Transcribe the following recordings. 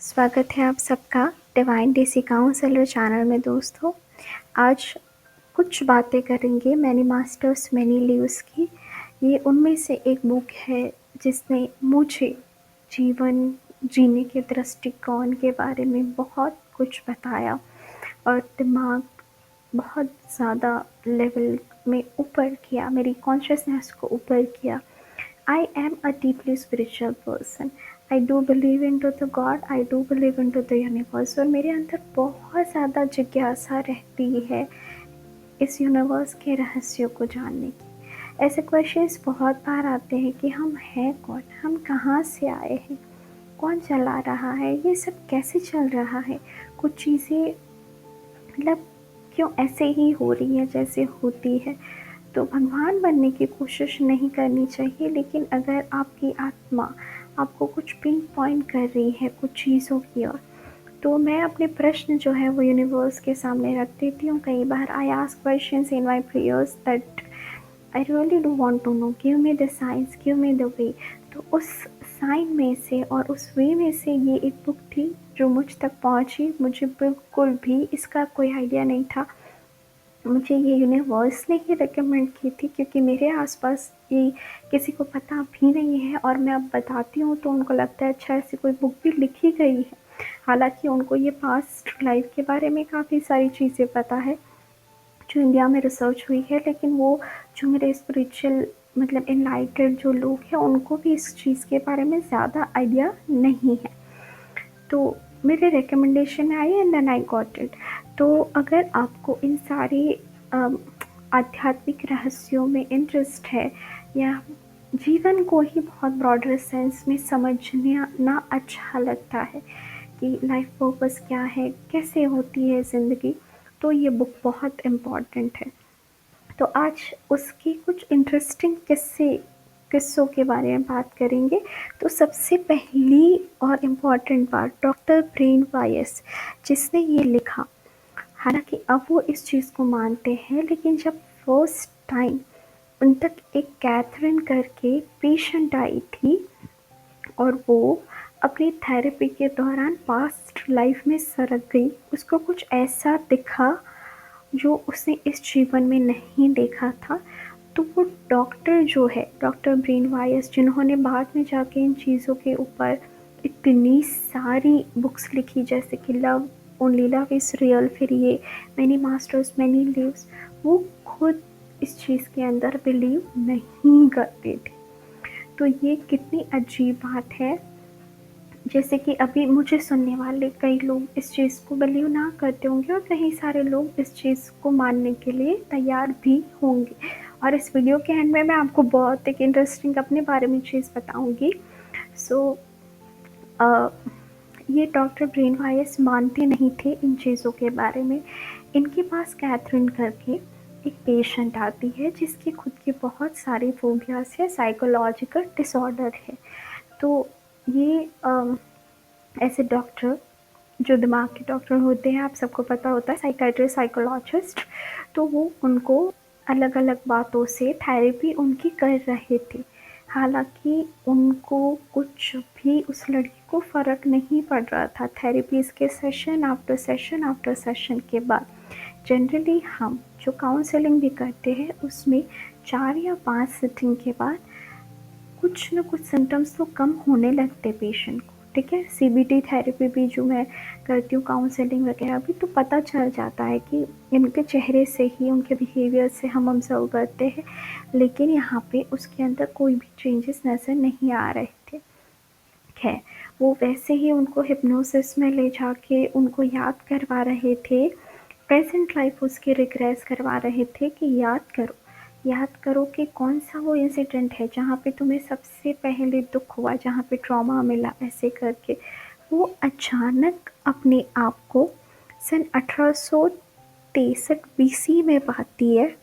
स्वागत है आप सबका डिवाइन डेसी काउंसलर चैनल में। दोस्तों, आज कुछ बातें करेंगे मैनी मास्टर्स मैनी लीव्स की। ये उनमें से एक बुक है जिसने मुझे जीवन जीने के दृष्टिकोण के बारे में बहुत कुछ बताया और दिमाग बहुत ज़्यादा लेवल में ऊपर किया, मेरी कॉन्शियसनेस को ऊपर किया। I am a deeply spiritual person. I do believe into the God. I do believe into the universe. और मेरे अंदर बहुत ज़्यादा जिज्ञासा रहती है इस यूनिवर्स के रहस्यों को जानने की। ऐसे क्वेश्चंस बहुत बार आते हैं कि हम हैं कौन, हम कहाँ से आए हैं, कौन चला रहा है, ये सब कैसे चल रहा है, कुछ चीज़ें मतलब क्यों ऐसे ही हो रही है जैसे होती है। तो भगवान बनने की कोशिश नहीं करनी चाहिए, लेकिन अगर आपकी आत्मा आपको कुछ पिन पॉइंट कर रही है कुछ चीज़ों की ओर, तो मैं अपने प्रश्न जो है वो यूनिवर्स के सामने रख देती हूँ। कई बार I ask questions in my prayers that I really do want to know, give me the science, give me the way. तो उस साइन में से और उस वे में से ये एक बुक थी जो मुझ तक पहुँची। मुझे बिल्कुल भी इसका कोई आइडिया नहीं था, मुझे ये यूनिवर्स ने ही रिकमेंड की थी, क्योंकि मेरे आसपास ये किसी को पता भी नहीं है और मैं अब बताती हूँ तो उनको लगता है अच्छा ऐसी कोई बुक भी लिखी गई है। हालांकि उनको ये पास्ट लाइफ के बारे में काफ़ी सारी चीज़ें पता है जो इंडिया में रिसर्च हुई है, लेकिन वो जो मेरे स्पिरिचुअल मतलब एनलाइटेड जो लोग हैं उनको भी इस चीज़ के बारे में ज़्यादा आइडिया नहीं है। तो मेरे recommendation I and then I got it. तो अगर आपको इन सारे आध्यात्मिक रहस्यों में इंटरेस्ट है या जीवन को ही बहुत ब्रॉडर सेंस में समझना ना अच्छा लगता है कि लाइफ पर्पस क्या है, कैसे होती है ज़िंदगी, तो ये बुक बहुत इम्पॉर्टेंट है। तो आज उसकी कुछ इंटरेस्टिंग किस्सों के बारे में बात करेंगे। तो सबसे पहली और इम्पॉर्टेंट बात, डॉक्टर ब्रेन वायस जिसने ये लिखा, हालांकि अब वो इस चीज़ को मानते हैं, लेकिन जब फर्स्ट टाइम उन तक एक कैथरीन करके पेशेंट आई थी और वो अपनी थेरेपी के दौरान पास्ट लाइफ में सरक गई, उसको कुछ ऐसा दिखा जो उसने इस जीवन में नहीं देखा था। तो वो डॉक्टर जो है, डॉक्टर ब्रेन वायस, जिन्होंने बाद में जाके इन चीज़ों के ऊपर इतनी सारी बुक्स लिखी जैसे कि love only love is real, फिर ये मैनी मास्टर्स मैनी लीव्स, वो खुद इस चीज़ के अंदर बिलीव नहीं करते थे। तो ये कितनी अजीब बात है, जैसे कि अभी मुझे सुनने वाले कई लोग इस चीज़ को बिलीव ना करते होंगे और कई सारे लोग इस चीज़ को मानने के लिए तैयार भी होंगे। और इस वीडियो के एंड में मैं आपको बहुत एक इंटरेस्टिंग अपने बारे में चीज़ बताऊंगी। सो ये डॉक्टर ब्रेन वायस मानते नहीं थे इन चीज़ों के बारे में। इनके पास कैथरीन करके एक पेशेंट आती है जिसकी खुद की बहुत सारी फोबियास है, साइकोलॉजिकल डिसऑर्डर है। तो ये ऐसे डॉक्टर जो दिमाग के डॉक्टर होते हैं, आप सबको पता होता है, साइकाइट्रिस्ट, साइकोलॉजिस्ट, तो वो उनको अलग अलग बातों से थेरेपी उनकी कर रहे थे। हालांकि उनको कुछ भी उस लड़की को फ़र्क नहीं पड़ रहा था थेरेपीज़ के सेशन आफ्टर सेशन के बाद। जनरली हम जो काउंसलिंग भी करते हैं उसमें 4 या 5 सिटिंग के बाद कुछ न कुछ सिम्टम्स तो कम होने लगते पेशेंट को, ठीक है। सीबीटी थेरेपी भी जो मैं करती हूँ, काउंसलिंग वगैरह भी, तो पता चल जाता है कि इनके चेहरे से ही, उनके बिहेवियर से हम ऑब्जर्व करते हैं, लेकिन यहाँ पे उसके अंदर कोई भी चेंजेस नज़र नहीं आ रहे थे। है वो वैसे ही उनको हिप्नोसिस में ले जाके उनको याद करवा रहे थे, प्रेजेंट लाइफ उसकी रिग्रेस करवा रहे थे कि याद करो कि कौन सा वो इंसिडेंट है जहाँ पे तुम्हें सबसे पहले दुख हुआ, जहाँ पे ट्रॉमा मिला, ऐसे करके वो अचानक अपने आप को सन 1863 बीसी में पाती है।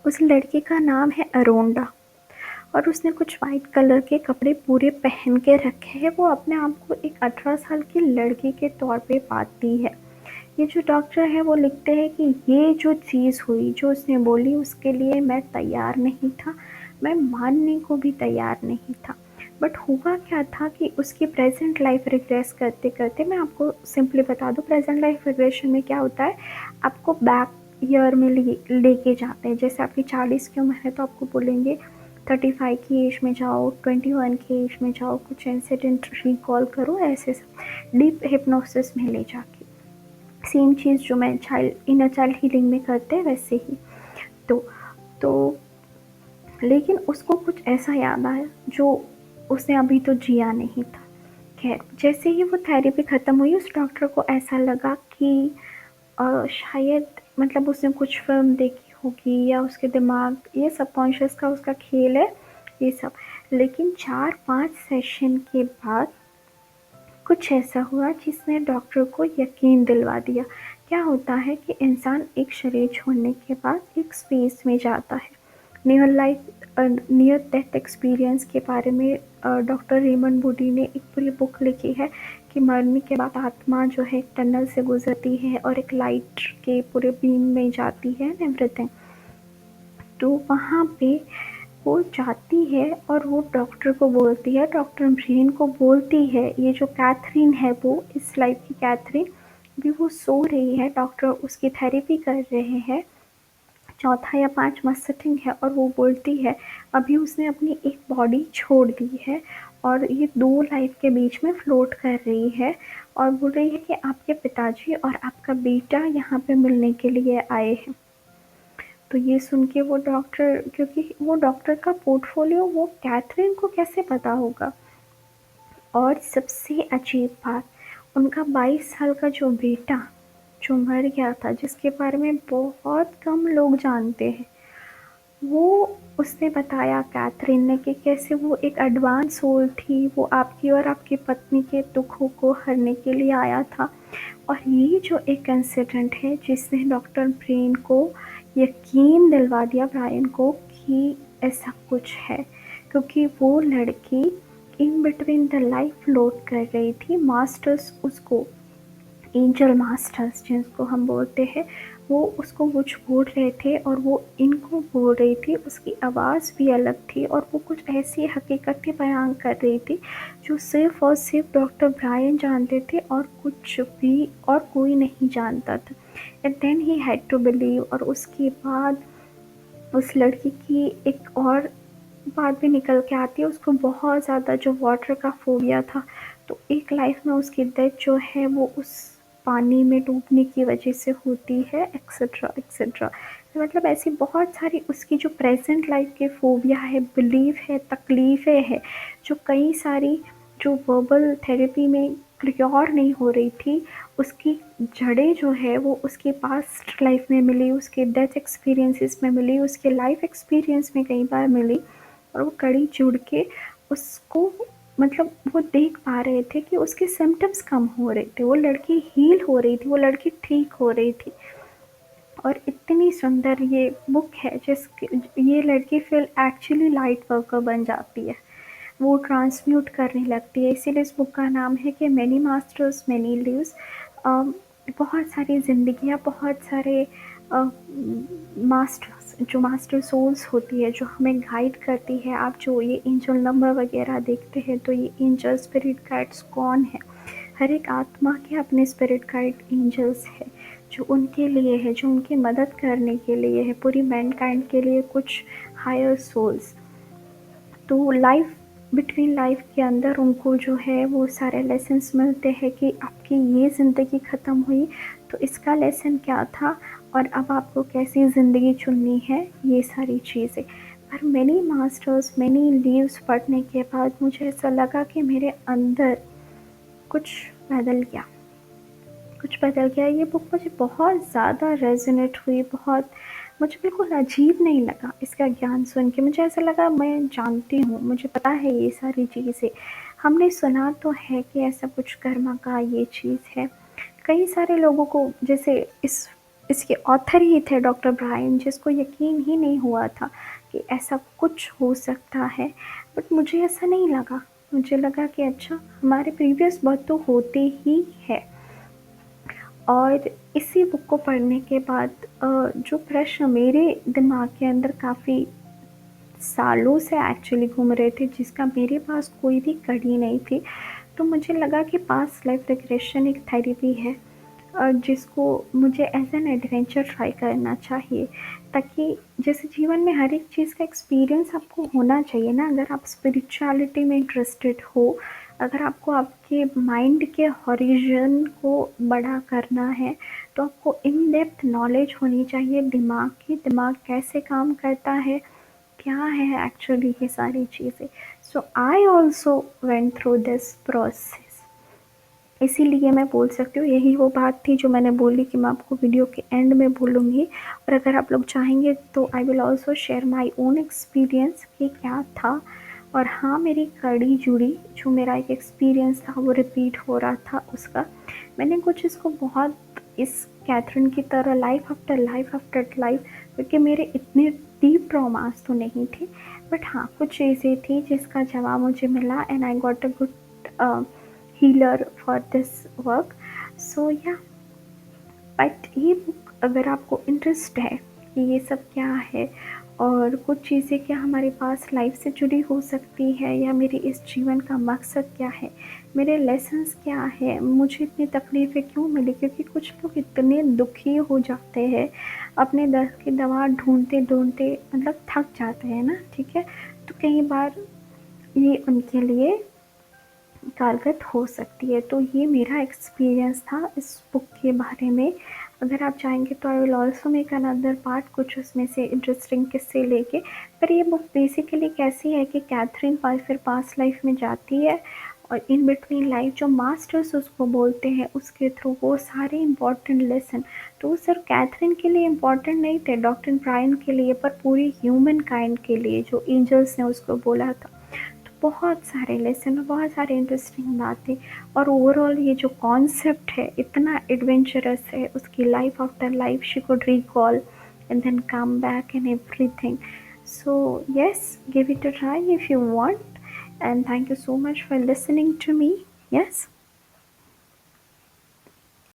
उस लड़के का नाम है अरोंडा और उसने कुछ वाइट कलर के कपड़े पूरे पहन के रखे हैं। वो अपने आप को एक 18 साल की लड़की के तौर पे पाती है। ये जो डॉक्टर है वो लिखते हैं कि ये जो चीज़ हुई, जो उसने बोली, उसके लिए मैं तैयार नहीं था, मैं मानने को भी तैयार नहीं था। बट हुआ क्या था कि उसकी प्रेजेंट लाइफ रिग्रेस करते करते, मैं आपको सिंपली बता दूँ प्रेजेंट लाइफ रिग्रेशन में क्या होता है, आपको बैक ईयर में लेके जाते हैं। जैसे आपकी 40 की उम्र है तो आपको बोलेंगे 35 की एज में जाओ, 21 की एज में जाओ, कुछ इंसिडेंट रिकॉल करो, ऐसे सब डीप हिप्नोसिस में ले जाके, सेम चीज़ जो मैं इनर चाइल्ड हीलिंग में करते हैं वैसे ही। तो लेकिन उसको कुछ ऐसा याद आया जो उसने अभी तो जिया नहीं था। खैर, जैसे ही वो थेरेपी ख़त्म हुई, उस डॉक्टर को ऐसा लगा कि शायद मतलब उसने कुछ फ़िल्म देखी होगी या उसके दिमाग, ये सबकॉन्शियस का उसका खेल है ये सब। लेकिन 4-5 सेशन के बाद कुछ ऐसा हुआ जिसने डॉक्टर को यकीन दिलवा दिया। क्या होता है कि इंसान एक शरीर छोड़ने के बाद एक स्पेस में जाता है। नियर डेथ एक्सपीरियंस के बारे में डॉक्टर रेमंड मूडी ने एक पूरी बुक लिखी है कि मरने के बाद आत्मा जो है एक टनल से गुजरती है और एक लाइट के पूरे बीम में जाती है एवरीथिंग। तो वहाँ पे वो जाती है और वो डॉक्टर को बोलती है, डॉक्टर ब्रेन को बोलती है, ये जो कैथरीन है वो इस लाइफ की कैथरीन, भी वो सो रही है, डॉक्टर उसकी थेरेपी कर रहे हैं, चौथा या 5वां सिटिंग है, और वो बोलती है अभी उसने अपनी एक बॉडी छोड़ दी है और ये 2 लाइफ के बीच में फ्लोट कर रही है और बोल रही है कि आपके पिताजी और आपका बेटा यहाँ पे मिलने के लिए आए हैं। तो ये सुन के वो डॉक्टर, क्योंकि वो डॉक्टर का पोर्टफोलियो वो कैथरीन को कैसे पता होगा। और सबसे अजीब बात, उनका 22 साल का जो बेटा जो मर गया था, जिसके बारे में बहुत कम लोग जानते हैं, वो उसने बताया कैथरीन ने कि कैसे वो एक एडवांस सोल थी, वो आपकी और आपकी पत्नी के दुखों को हरने के लिए आया था। और ये जो एक इंसिडेंट है जिसने डॉक्टर ब्रेन को यकीन दिलवा दिया, ब्रायन को, कि ऐसा कुछ है, क्योंकि वो लड़की in between the life float कर रही थी। मास्टर्स उसको, एंजल मास्टर्स जिसको हम बोलते हैं, वो उसको कुछ बोल रहे थे और वो इनको बोल रही थी। उसकी आवाज़ भी अलग थी और वो कुछ ऐसी हकीकतें बयान कर रही थी जो सिर्फ और सिर्फ डॉक्टर ब्रायन जानते थे और कुछ भी और कोई नहीं जानता था। And then he had to believe. और उसके बाद उस लड़की की एक और बात भी निकल के आती है, उसको बहुत ज़्यादा जो वाटर का फोबिया था, तो एक लाइफ में उसकी डेथ जो है वो उस पानी में डूबने की वजह से होती है, एक्सेट्रा एक्सेट्रा। मतलब ऐसी बहुत सारी उसकी जो प्रेजेंट लाइफ के फोबिया है, बिलीफ है, तकलीफ़ें हैं, जो कई सारी जो वर्बल थेरेपी में क्योर नहीं हो रही थी, उसकी जड़ें जो है वो उसके पास्ट लाइफ में मिली, उसके डेथ एक्सपीरियंसेस में मिली, उसके लाइफ एक्सपीरियंस में कई बार मिली, और वो कड़ी जुड़ के उसको, मतलब वो देख पा रहे थे कि उसके सिम्टम्स कम हो रहे थे, वो लड़की हील हो रही थी, वो लड़की ठीक हो रही थी। और इतनी सुंदर ये बुक है जिसके, ये लड़की फिर एक्चुअली लाइट वर्कर बन जाती है, वो ट्रांसम्यूट करने लगती है। इसीलिए इस बुक का नाम है कि मैनी मास्टर्स मैनी लिव्स। बहुत सारी ज़िंदगियाँ, बहुत सारे मास्टर्स, जो मास्टर सोल्स होती है जो हमें गाइड करती है। आप जो ये एंजल नंबर वगैरह देखते हैं, तो ये एंजल स्पिरिट गाइड्स कौन है, हर एक आत्मा के अपने स्पिरिट गाइड एंजल्स है जो उनके लिए है, जो उनकी मदद करने के लिए है, पूरी मैनकाइंड के लिए कुछ हायर सोल्स। तो लाइफ बिटवीन लाइफ के अंदर उनको जो है वो सारे लेसन्स मिलते हैं कि आपकी ये ज़िंदगी ख़त्म हुई तो इसका लेसन क्या था और अब आपको कैसी ज़िंदगी चुननी है, ये सारी चीज़ें। पर मैनी मास्टर्स मैनी लीव्स पढ़ने के बाद मुझे ऐसा लगा कि मेरे अंदर कुछ बदल गया, कुछ बदल गया। ये बुक मुझे बहुत ज़्यादा रेजोनेट हुई, बहुत, मुझे बिल्कुल अजीब नहीं लगा इसका ज्ञान सुन के। मुझे ऐसा लगा मैं जानती हूँ, मुझे पता है ये सारी चीज़ें, हमने सुना तो है कि ऐसा कुछ कर्मा का ये चीज़ है। कई सारे लोगों को, जैसे इसके ऑथर ही थे डॉक्टर ब्रायन, जिसको यकीन ही नहीं हुआ था कि ऐसा कुछ हो सकता है। बट मुझे ऐसा नहीं लगा, मुझे लगा कि अच्छा, हमारे प्रीवियस बर्थ तो होते ही है। और इसी बुक को पढ़ने के बाद जो प्रश्न मेरे दिमाग के अंदर काफ़ी सालों से एक्चुअली घूम रहे थे, जिसका मेरे पास कोई भी कड़ी नहीं थी। तो मुझे लगा कि पास्ट लाइफ रिग्रेशन एक थेरेपी है, जिसको मुझे एज़ एन एडवेंचर ट्राई करना चाहिए, ताकि जैसे जीवन में हर एक चीज़ का एक्सपीरियंस आपको होना चाहिए ना। अगर आप स्पिरिचुअलिटी में इंटरेस्टेड हो, अगर आपको आपके माइंड के हॉरिज़न को बड़ा करना है, तो आपको इन डेप्थ नॉलेज होनी चाहिए दिमाग की, दिमाग कैसे काम करता है, क्या है एक्चुअली ये सारी चीज़ें। So I also went through this process. इसीलिए मैं बोल सकती हूँ, यही वो बात थी जो मैंने बोली कि मैं आपको वीडियो के एंड में बोलूँगी। और अगर आप लोग चाहेंगे तो I will also share my own experience कि क्या था। और हाँ, मेरी कड़ी जुड़ी, जो मेरा एक एक्सपीरियंस था वो रिपीट हो रहा था उसका। मैंने कुछ इसको बहुत इस कैथरीन की तरह लाइफ आफ्टर लाइफ, क्योंकि मेरे इतने डीप ट्रॉमास तो नहीं थे, बट हाँ कुछ चीज़ें थी जिसका जवाब मुझे मिला, and I got a good healer for this work. So yeah, but ये बुक अगर आपको इंटरेस्ट है कि ये सब क्या है और कुछ चीज़ें क्या हमारे पास लाइफ से जुड़ी हो सकती है, या मेरे इस जीवन का मकसद क्या है, मेरे लेसन्स क्या है, मुझे इतनी तकलीफ़ें क्यों मिली, क्योंकि कुछ लोग इतने दुखी हो जाते हैं, अपने दर्द की दवा ढूंढते ढूंढते मतलब थक जाते हैं ना, ठीक है। तो कई बार ये उनके लिए कारगर हो सकती है। तो ये मेरा एक्सपीरियंस था इस बुक के बारे में। अगर आप चाहेंगे तो I will also make another part, कुछ उसमें से इंटरेस्टिंग किस्से लेके। पर ये बुक बेसिकली कैसी है कि कैथरीन फिर पास्ट लाइफ में जाती है, और इन बिटवीन लाइफ जो मास्टर्स उसको बोलते हैं, उसके थ्रू वो सारे इम्पॉर्टेंट लेसन, तो वो सिर्फ कैथरीन के लिए इम्पॉर्टेंट नहीं थे, डॉक्टर ब्रायन के लिए, पर पूरी ह्यूमन काइंड के लिए, जो एंजल्स ने उसको बोला था। बहुत सारे लेसन और बहुत सारे इंटरेस्टिंग बातें, और ओवरऑल ये जो कॉन्सेप्ट है इतना एडवेंचरस है, उसकी life after life she could recall and then come back and everything. So yes, give it a try if you want, and thank you so much for listening to me. Yes.